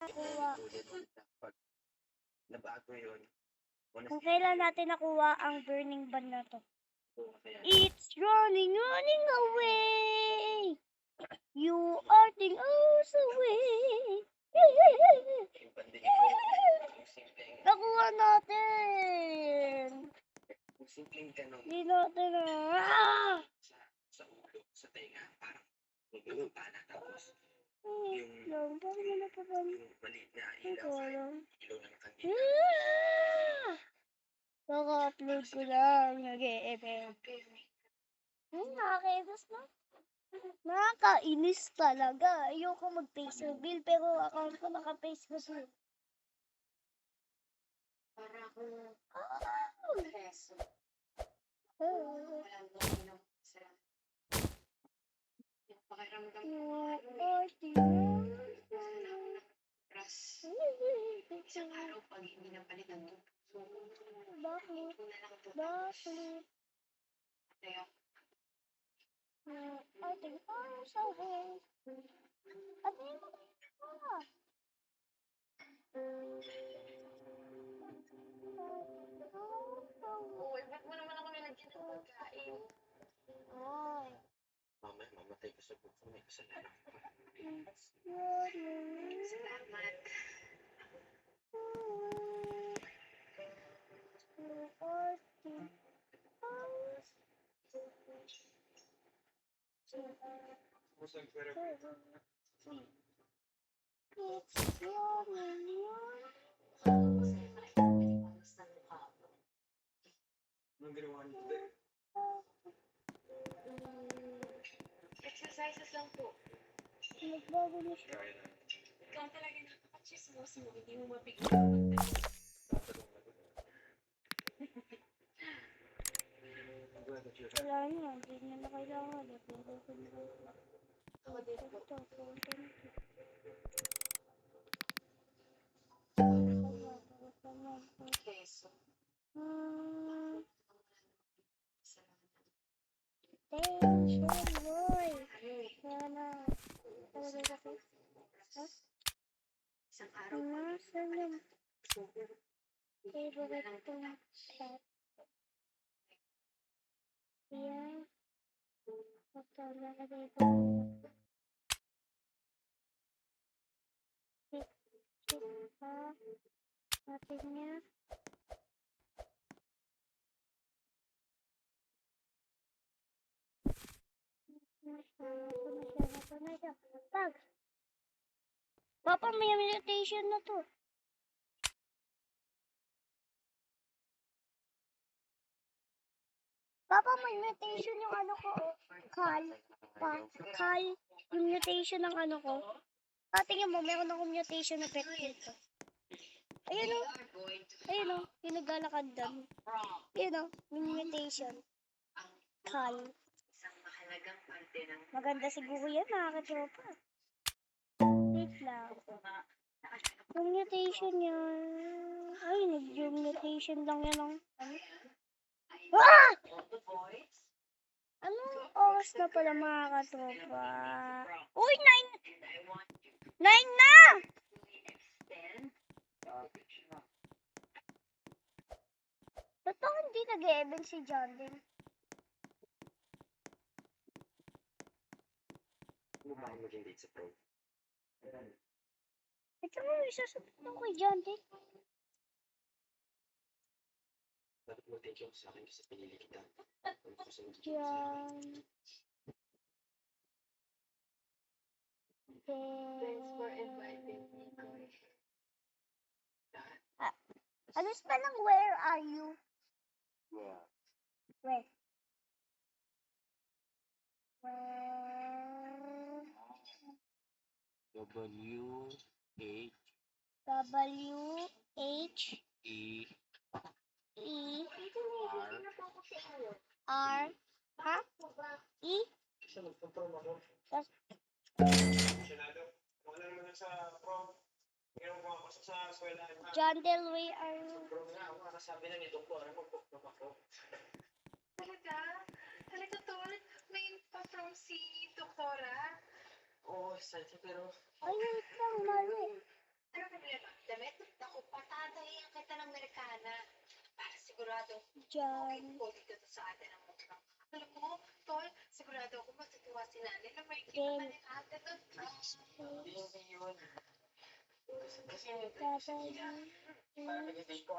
nakuha. Pag nabago yun, Kung kailan natin nakuha ang burning ban na to. kaya It's running away. You are the hours away. yung pandemic ko, yung simpleng, Nakuha natin. yung simpleng ganun Hindi natin sa ulo, sa tenga, parang yung pala, tapos yung Bakit mo napapan? yung maliit na Hindi ilaw, ko alam. ilaw ng kandila. Naka-upload ko lang. Nag-e-epem. Nakakainis na. Nakakainis talaga. Ayoko mag-face reveal pero account ko naka-face reveal. Para akong peso. Walang dominong sa yung pakiramdam ko ras. Isang araw pag hindi napalitan to. So, Bakit? ito na lang ito. Bakit? Kaya, I think I'm so weird. Ano yung mga ba't mo naman ako nilagyan ng pagkain? Ay. Mamaya, mamatay ko sa buko, may kasalanan ko. Salamat. Anong ginawa niyo today? Exercises lang po. Nagbago na siya. Ikaw talaga nakakachismoso mo. Hindi mo mapigil. Wala na. Hindi na kailangan. Ako din po. Keso. Tension, boy. Wala. Isang araw Nasaan yung favorite kong cat? Yan. Ito, nalagay ko. Check pa. Natin niya. Ito na siya. Pag. Papa, may mutation na to. Papa, may mutation yung ano ko. Kal. Kal. Yung mutation ng ano ko. Tingnan mo, meron akong mutation na pet dito. Ayun o. Ayun o. Yung naglalakad doon. Ayun o. Yung mutation. Kal. isang mahalagang parte ng Maganda siguro yan, nakakatropa. Wait lang. Yung mutation yan. Ay, yung mutation lang yan ang... Ah! Anong oras na pala mga katropa? Uy, 9 na! Ba't ako hindi nag-e-event si John din? Ano ba ang maging date sa pro? Ito mo, isasagot ako kay John din. Dapat mo thank you sa akin kasi pinili kita. John. Thanks for inviting me, Koy. Ano palang where are you? Yeah. Where? W-H-E R ha? E? John Del, where are you? sabi na ni Doktor, magpaprom ako. Talaga? Talaga, Tol? May pa-from si Doktora? Oo, salsa pero Ay, wait lang, mali. Ano dyan. Pogi ka to sa ate ng mukhang. Alam mo, tol, sigurado ako matutuwa si nanay na may Then, kita ni ate doon. Hindi yun. Kasi daddy, date ko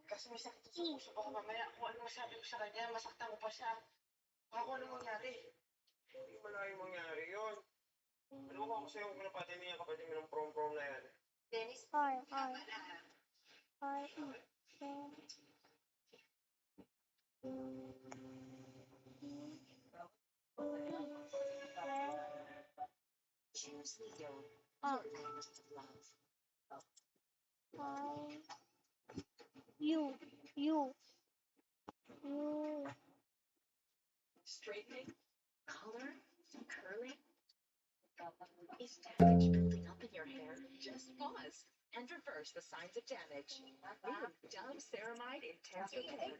kasi may sakit sa puso. Baka mamaya kung ano masabi ko sa kanya, masaktan ko pa siya. Baka kung ano mangyari. Hindi malayo mangyari yun. Ano ko ako sa'yo kung napatay niya kapatid mo ng prom-prom na yan? Dennis, R, tama R, na ha. R, E, Choose Leo. R, I, U, U, U, Straightening, color, curling. Is damage building up in your hair? Just pause and reverse the signs of damage. New Dove Ceramide Intense Repair.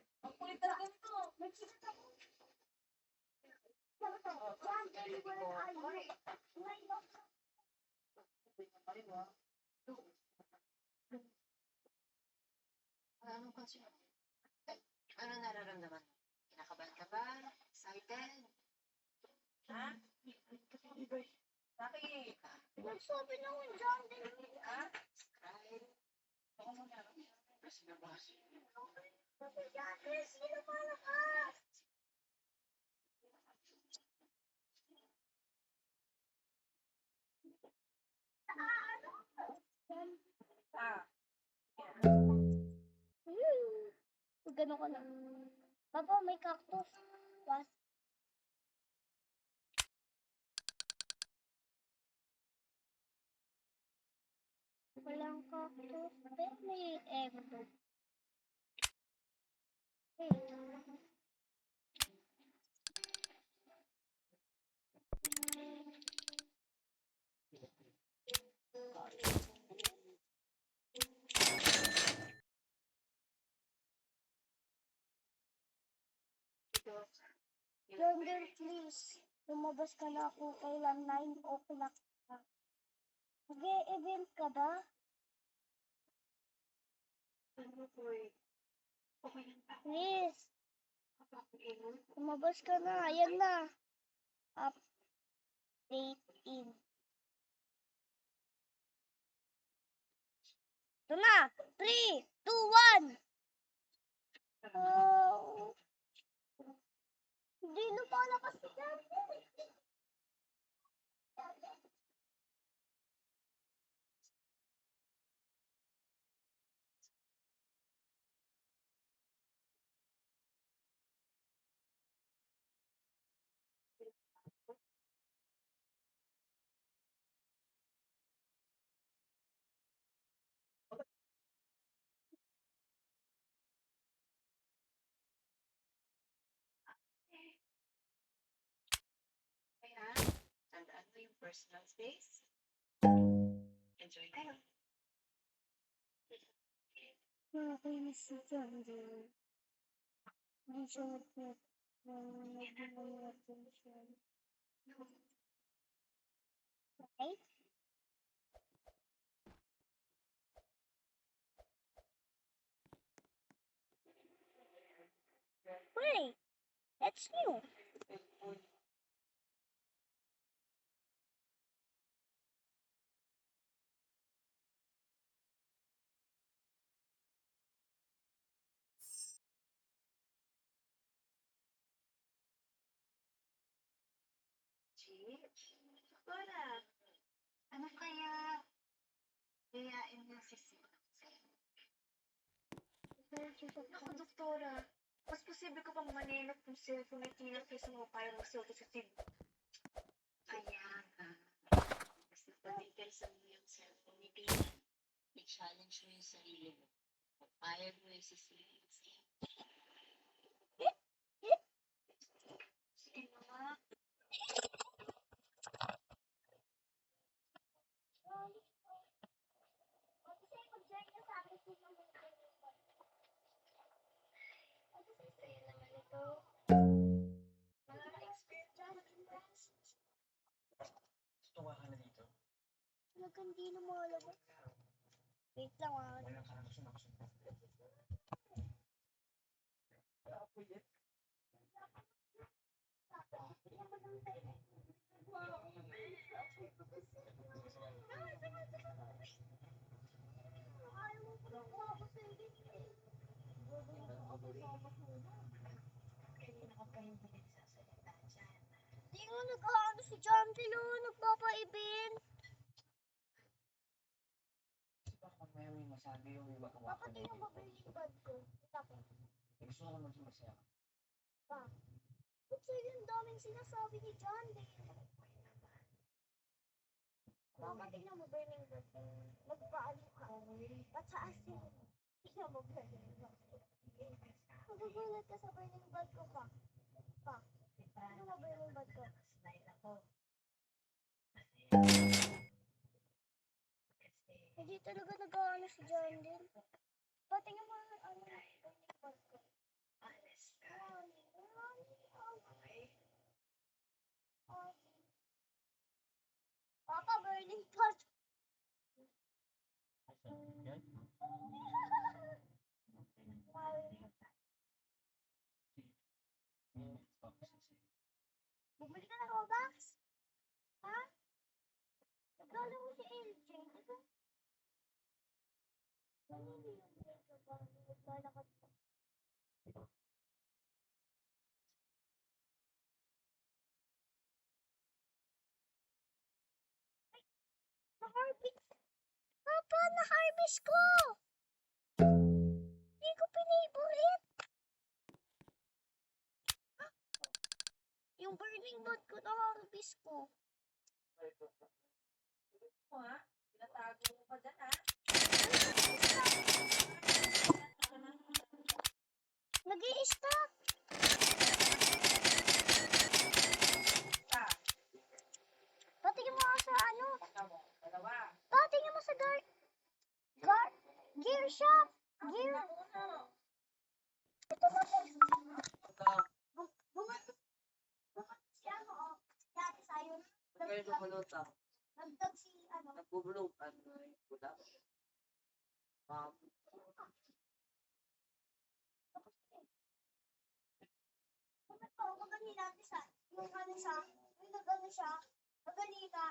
Ano kasi? Ano nararamdaman mo? Kinakabahan ka ba? Excited? Ha? Bakit? nagsabi na ko dyan din. Ha? Cry? Kasi nabas. Dati, sino pala ka? Gano'n ka lang. Papa, may cactus. Was. Walang cactus. Pero may egg. Wait. London, please. Lumabas ka na kung kailan 9 o'clock ka. Mag-e-event ka ba? Ano po eh? Okay lang ba? Please. Kapag-ingat. Lumabas ka na. Ayan na. Update in. Ito na. 3, 2, 1. Oh. Hindi na pala kasi dyan. Kaya, tandaan mo yung personal space. Enjoy kayo. Nakakainis si Thunder. Hindi siya nag-put. Nag-put attention. Okay? Wait. That's new. Wala. Ano kaya yayain mo si Sino sa'yo? Naku, doktora. Mas posible ka pang maninap ng cellphone ni Tina kaysa mapayang magsuot sa Tina. Kaya nga. Mas napatigil sa iyo yung cellphone ni Tina. I-challenge mo yung sarili mo. Mapayag mo yung sisili. Sige na nga. Tuwa ka na dito. Talagang di lumalabas. Wait lang ah. Walang karanasan ako sa Kanina ko pa hindi nagsasalita dyan. Di nga nag-ano si John Pilo, nagpapaibin. Baka mamaya may masabi yung iba ko. Papa, tingnan mo ba yung bag ko? Tapos, Gusto ko naman sumasaya. pa. Kasi yung daming sinasabi ni John Pilo. Papa, tingnan mo ba yung bag ko? Nagpaano ka? Pataas yun. Tingnan mo ba yung bag ko? Magugulat ka sa burning bag ko pa. Pa, tingnan mo ba yung bag ko? Style ako. Hindi talaga nag-ano si John din. Pa, tingnan mo ano yung bag ko. Honest ka. Okay? Papa, burning bag. Yan? Bumili ka ng Robux? Ha? Nagkala mo si LJ, di ba? Nanili yung pesa para naglalakad ka. Ay, na-harvest. Papa, na-harvest ko! Hindi ko pinaborit. Yung burning bag ko, na-harvest ko. O ha? Tinatago mo pa dyan ha? Nag-i-stop. Patingin mo nga sa ano. Dalawa. Patingin mo sa gear shop. Gear. Ito ba? Si ano, oh. Dati sa'yo. Kaya lumalot ako. Nagdag si ano. Nagbubulong. Ano? Wala. Kung nagpapagaling natin sa, yung ano siya, yung nag-ano siya, magalita,